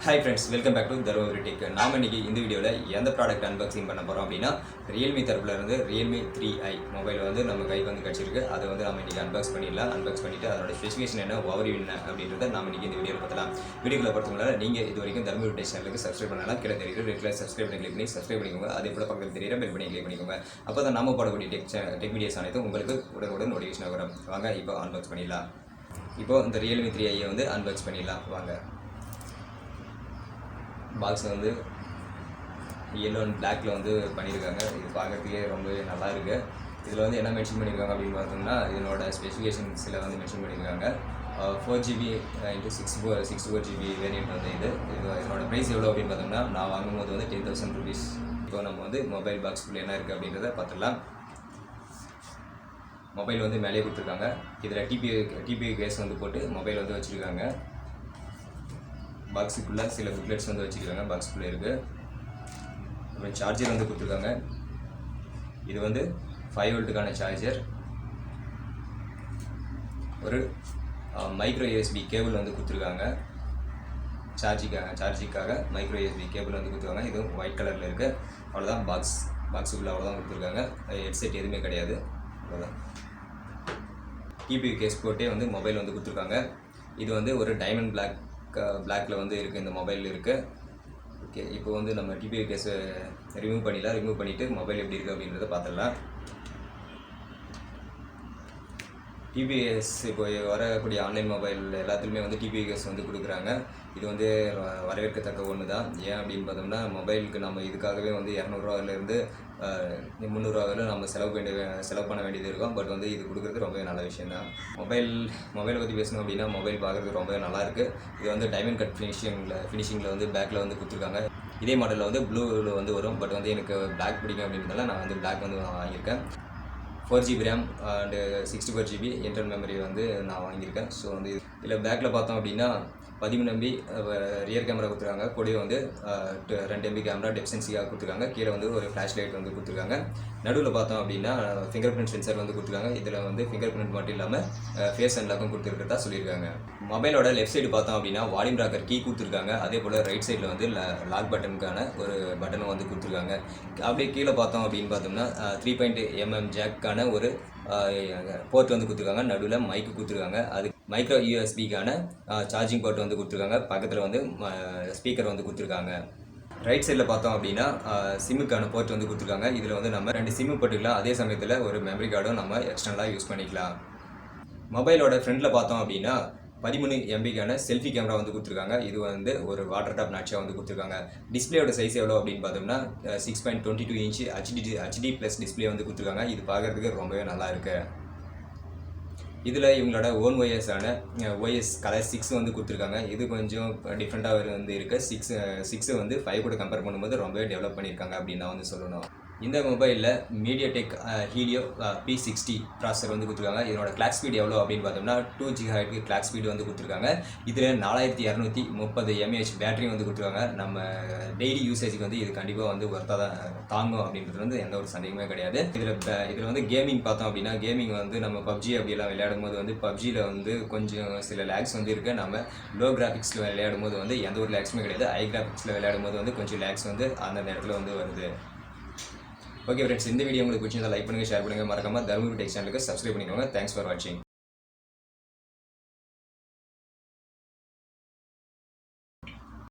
Hi friends, welcome back to Dharmapuri Tech. நாம இன்னைக்கு இந்த வீடியோல எந்த ப்ராடக்ட் அன்பாக்சிங் பண்ண போறோம் அப்படினா Realme தரப்புல இருந்து Realme 3i மொபைல் வந்து நம்ம கைக்கு வந்து கிடைச்சிருக்கு. அதை வந்து நாம இன்னைக்கு அன்பாக்ஸ் பண்ணிடலாம். அன்பாக்ஸ் பண்ணிட்டு அதோட ஸ்பெசிஃபிகேஷன் என்ன, ஓவர்வியூ என்ன அப்படின்றத நாம இன்னைக்கு இந்த வீடியோல பார்த்தலாம். வீடியோக்குள்ள போறதுக்கு முன்னாடி நீங்க இதுவரைக்கும் Dharmapuri Tech சேனலுக்கு சப்ஸ்கிரைப் பண்ணலாம். கீழ தெரியுற ரெட் கலர் சப்ஸ்கிரைப் பண்ணி கிளிக் பண்ணி சப்ஸ்கிரைப் பண்ணிக்கோங்க. அதே போல பக்கத்துல தெரியுற பெல் பண்ணி கிளிக் பண்ணிக்கோங்க. அப்பதான் நாம போடக்கூடிய டெக் வீடியோஸ் அனைத்தும் உங்களுக்கு உடனுக்குடன் நோட்டிஃபிகேஷன் வரும். வாங்க இப்போ அன்பாக்ஸ் பண்ணிடலாம். இப்போ இந்த Realme 3i வந்து அன்பாக்ஸ் பண்ணிடலாம். வாங்க. பாக்ஸ் வந்து yellow and blackல வந்து பண்ணியிருக்காங்க. இது பார்க்கறதுக்கே ரொம்ப நல்லா இருக்குது. இதில் வந்து என்ன மென்ஷன் பண்ணியிருக்காங்க அப்படின்னு பார்த்தோம்னா இதனோட ஸ்பெசிஃபிகேஷன்ஸில் வந்து மென்ஷன் பண்ணியிருக்காங்க. 4GB into 64GB வேரியன்ட் வந்து இதனோட ப்ரைஸ் எவ்வளோ அப்படின்னு பார்த்தோம்னா நான் வாங்கும்போது வந்து 10,000 rupees. இப்போ நம்ம வந்து மொபைல் பாக்ஸ்க்குள்ளே என்ன இருக்குது அப்படின்றத பார்த்துடலாம். மொபைல் வந்து மேலே கொடுத்துருக்காங்க. இதில் டிபிஐ கேஸ் வந்து போட்டு மொபைல் வந்து வச்சுருக்காங்க. பாக்ஸுக்குள்ளே சில புக்லெட்ஸ் வந்து வச்சுருக்காங்க. பாக்ஸுக்குள்ளே இருக்குது. அப்புறம் சார்ஜர் வந்து கொடுத்துருக்காங்க. இது வந்து 5 வோல்ட்டுக்கான சார்ஜர். ஒரு மைக்ரோ யூஎஸ்பி கேபிள் வந்து கொடுத்துருக்காங்க. சார்ஜிங்காக மைக்ரோ யூஎஸ்பி கேபிள் வந்து கொடுத்துருக்காங்க. இது ஒயிட் கலரில் இருக்குது. அவ்வளோதான் பாக்ஸுக்குள்ளே அவ்வளோதான் கொடுத்துருக்காங்க. ஹெட்செட் எதுவுமே கிடையாது. அவ்வளோதான். டிபிஐ கேஸ் போட்டே வந்து மொபைல் வந்து கொடுத்துருக்காங்க. இது வந்து ஒரு டைமண்ட் பிளாக்ல வந்து இருக்குது. இந்த மொபைல் இருக்குது. ஓகே, இப்போ வந்து நம்ம டிபிஐ கேஸை ரிமூவ் பண்ணிவிட்டு மொபைல் எப்படி இருக்குது அப்படின்றத பார்த்துடலாம். டிபிஎஸ் இப்போ வரக்கூடிய ஆன்லைன் மொபைல் எல்லாத்துலேயுமே வந்து டிபிஐ கேஸ் வந்து கொடுக்குறாங்க. இது வந்து வரவேற்கத்தக்க ஒன்று தான். ஏன் அப்படின்னு பார்த்தோம்னா மொபைலுக்கு நம்ம இதுக்காகவே வந்து 200 300 வரை நம்ம செலவு பண்ண வேண்டியது இருக்கும். பட் வந்து இது கொடுக்குறது ரொம்பவே நல்ல விஷயம் தான். மொபைலை பற்றி பேசணும் அப்படின்னா மொபைல் பார்க்குறதுக்கு ரொம்பவே நல்லாயிருக்கு. இது வந்து டைமண்ட் கட் ஃபினிஷிங்கில் வந்து பேக்கில் வந்து கொடுத்துருக்காங்க. இதே மாடலில் வந்து ப்ளூவில் வந்து வரும். பட் வந்து எனக்கு பிளாக் பிடிக்கும் அப்படின்றதால நான் வந்து பிளாக் வந்து வாங்கியிருக்கேன். 4GB RAM and 64GB internal memory வந்து நான் வாங்கியிருக்கேன். ஸோ வந்து இதில் பேக்கில் பார்த்தோம் அப்படின்னா 13 MB ரியர் கேமரா கொடுத்துருக்காங்க. கூடவே வந்து 2 MB கேமரா டெப்சென்சியாக கொடுத்துருக்காங்க. கீழே வந்து ஒரு ஃப்ளாஷ் லைட் வந்து கொடுத்துருக்காங்க. நடுவில் பார்த்தோம் அப்படின்னா ஃபிங்கர் பிரிண்ட் சென்சர் வந்து கொடுத்துருக்காங்க. இதில் வந்து ஃபிங்கர் பிரிண்ட் மட்டும் இல்லாமல் ஃபேஸ் அன்லாக்கும் கொடுத்துருக்கிறதா சொல்லியிருக்காங்க. மொபைலோட லெஃப்ட் சைடு பார்த்தோம் அப்படின்னா வால்யூம் ராக்கர் கீ கொடுத்துருக்காங்க. அதே போல் ரைட் சைடில் வந்து லாக் பட்டனுக்கான ஒரு பட்டனும் வந்து கொடுத்துருக்காங்க. அப்படியே கீழே பார்த்தோம் அப்படின்னு பார்த்தோம்னா 3.mm ஜாக்கான ஒரு போர்ட் வந்து கொடுத்துருக்காங்க. நடுவில் மைக்கு கொடுத்துருக்காங்க. அது மைக்ரோ யூஎஸ்பிக்கான சார்ஜிங் போர்ட் வந்து கொடுத்துருக்காங்க. பக்கத்தில் வந்து ஸ்பீக்கர் வந்து கொடுத்துருக்காங்க. ரைட் சைடில் பார்த்தோம் அப்படின்னா சிம்முக்கான போர்ட் வந்து கொடுத்துருக்காங்க. இதில் வந்து நம்ம 2 சிம்மு போட்டுக்கலாம். அதே சமயத்தில் ஒரு மெமரி கார்டும் நம்ம எக்ஸ்டர்னலாக யூஸ் பண்ணிக்கலாம். மொபைலோட ஃப்ரண்ட்டில் பார்த்தோம் அப்படின்னா 13 MBக்கான செல்ஃபி கேமரா வந்து கொடுத்துருக்காங்க. இது வந்து ஒரு வாட்டர் டாப் நாட்சாக வந்து கொடுத்துருக்காங்க. டிஸ்பிளேயோட சைஸ் எவ்வளோ அப்படின்னு பார்த்தோம்னா 6.22 இன்ச் HD ப்ளஸ் டிஸ்பிளே வந்து கொடுத்துருக்காங்க. இது பார்க்குறதுக்கு ரொம்பவே நல்லா இருக்குது. இதில் இவங்களோட ஓன் OS-ஆன OS கலர் 6 வந்து கொடுத்துருக்காங்க. இது கொஞ்சம் டிஃப்ரெண்ட்டாக வந்து இருக்குது. 6 வந்து 5 கூட கம்பேர் பண்ணும்போது ரொம்பவே டெவலப் பண்ணியிருக்காங்க அப்படின்னு நான் வந்து சொல்லணும். இந்த மொபைலில் மீடியாடெக் ஹீலியோ P60 ப்ராசஸர் வந்து கொடுத்துருக்காங்க. இதனோட கிளாக் ஸ்பீட் எவ்வளோ அப்படின்னு பார்த்தோம்னா 2 GHz கிளாக் ஸ்பீடு வந்து கொடுத்துருக்காங்க. இதில் 4230 mAh பேட்டரி வந்து கொடுத்துருக்காங்க. நம்ம டெய்லி யூசேஜுக்கு வந்து இது கண்டிப்பாக வந்து ஒர்த்தாக தான் தாங்கும் அப்படின்றது வந்து எந்த ஒரு சந்தேகமே கிடையாது. இதில் வந்து கேமிங் பார்த்தோம் அப்படின்னா கேமிங் வந்து நம்ம PUBG அப்படியெல்லாம் விளையாடும் போது வந்து PUBGயில் வந்து கொஞ்சம் சில லேக்ஸ் வந்து இருக்குது. நம்ம லோ கிராஃபிக்ஸில் விளையாடும் போது வந்து எந்த ஒரு லேக்ஸுமே கிடையாது. ஹை கிராஃபிக்ஸில் விளையாடும் போது வந்து கொஞ்சம் லேக்ஸ் வந்து அந்த நேரத்தில் வந்து வருது. ஓகே ஃப்ரெண்ட்ஸ், இந்த வீடியோ உங்களுக்கு பிடிச்சிருந்தா லைக் பண்ணுங்கள், ஷேர் பண்ணுங்கள். மறக்காம Dharmapuri Tech சேனலுக்கு சப்ஸ்கிரைப் பண்ணிக்கோங்க. தேங்க்ஸ் ஃபார் வாட்சிங்.